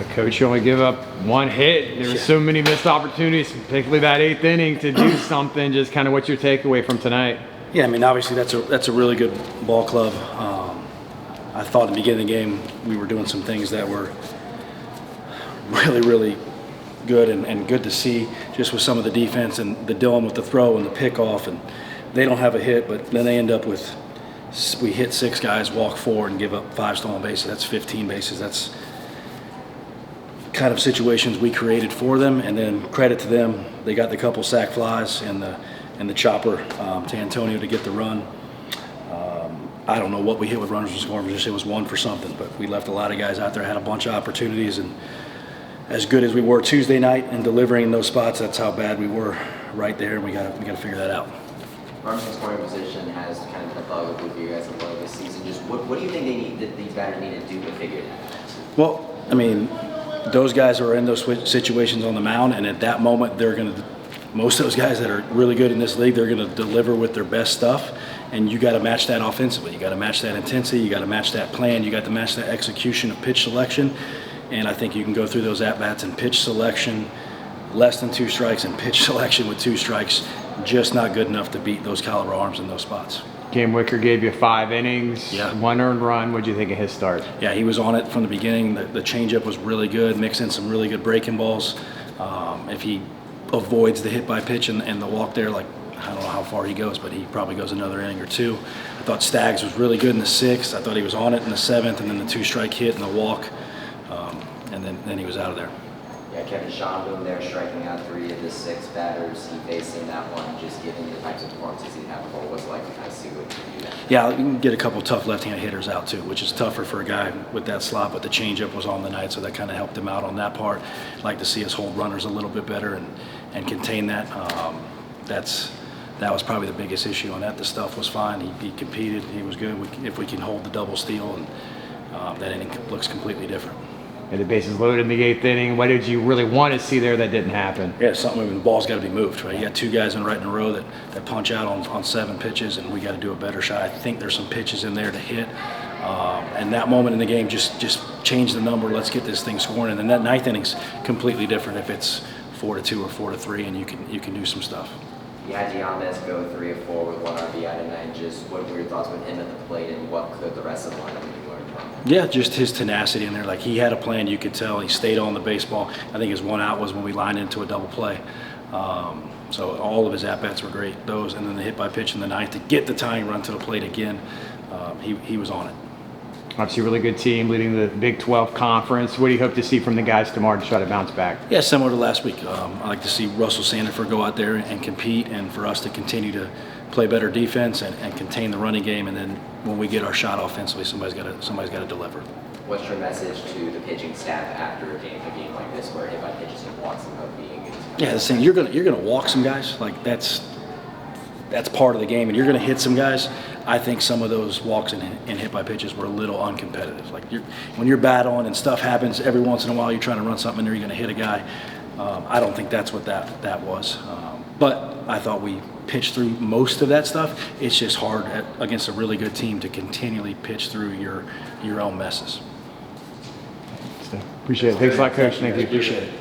Coach, you only give up one hit. There were so many missed opportunities, particularly that 8th inning, to do something. Just kind of what's your takeaway from tonight? Yeah, I mean, obviously that's a really good ball club. I thought at the beginning of the game we were doing some things that were really, really good and good to see, just with some of the defense and the Dillon with the throw and the pickoff, and they don't have a hit, but then they end up with, we hit 6 guys, walk 4, and give up 5 stolen bases. That's 15 bases. That's kind of situations we created for them, and then credit to them, they got the couple sack flies and the chopper to Antonio to get the run. I don't know what we hit with runners in scoring position. It was 1 for something, but we left a lot of guys out there, had a bunch of opportunities, and as good as we were Tuesday night and delivering in those spots, that's how bad we were right there, and we got to figure that out. Runners in scoring position has kind of been a bug with you guys a lot this season. Just what do you think that these batters need to do to figure it out? Well, I mean, those guys are in those situations on the mound, and at that moment, most of those guys that are really good in this league, they're going to deliver with their best stuff, and you got to match that offensively. You got to match that intensity. You got to match that plan. You got to match that execution of pitch selection, and I think you can go through those at-bats and pitch selection, less than 2 strikes, and pitch selection with 2 strikes, just not good enough to beat those caliber arms in those spots. Cam Wicker gave you 5 innings, yeah. 1 earned run. What did you think of his start? Yeah, he was on it from the beginning. The changeup was really good, mixing some really good breaking balls. If he avoids the hit by pitch and the walk there, like, I don't know how far he goes, but he probably goes another inning or 2. I thought Staggs was really good in the 6th. I thought he was on it in the 7th, and then the 2-strike hit and the walk, and then he was out of there. Yeah, Kevin Schonboom there striking out 3 of the 6 batters he faced in that one, just given the types of performances he had before. What's like to kind of see what he can do that? Yeah, you can get a couple tough left-handed hitters out too, which is tougher for a guy with that slot, but the changeup was on the night, so that kind of helped him out on that part. I'd like to see us hold runners a little bit better and contain that. That was probably the biggest issue on that. The stuff was fine. He competed. He was good. If we can hold the double steal, and that inning looks completely different. And the bases loaded in the 8th inning. What did you really want to see there that didn't happen? Yeah, something. The ball's got to be moved, right? You got 2 guys right in a row that punch out on 7 pitches, and we got to do a better shot. I think there's some pitches in there to hit, and that moment in the game just change the number. Let's get this thing scoring, and then that 9th inning's completely different if it's 4-2 or 4-3, and you can do some stuff. You had Giamez go 3 of 4 with 1 RBI tonight. Just what were your thoughts with him at the plate, and what could the rest of the lineup be learned from? Yeah, just his tenacity in there. Like, he had a plan, you could tell. He stayed on the baseball. I think his 1 out was when we lined into a double play. So all of his at-bats were great. Those, and then the hit by pitch in the 9th to get the tying run to the plate again. He was on it. Obviously, a really good team leading the Big 12 conference. What do you hope to see from the guys tomorrow to try to bounce back? Yeah, similar to last week. I like to see Russell Sandefur go out there and compete, and for us to continue to play better defense and contain the running game. And then when we get our shot offensively, somebody's got to deliver. What's your message to the pitching staff after a game like this, where hit by pitches and walks end up being? Yeah, the thing, you're gonna walk some guys. Like, that's part of the game, and you're going to hit some guys. I think some of those walks and hit by pitches were a little uncompetitive. Like, when you're battling and stuff happens every once in a while, you're trying to run something in there, you're going to hit a guy. I don't think that's what that was. But I thought we pitched through most of that stuff. It's just hard against a really good team to continually pitch through your own messes. Appreciate it. Thanks a lot, Coach. Thank you. Appreciate it.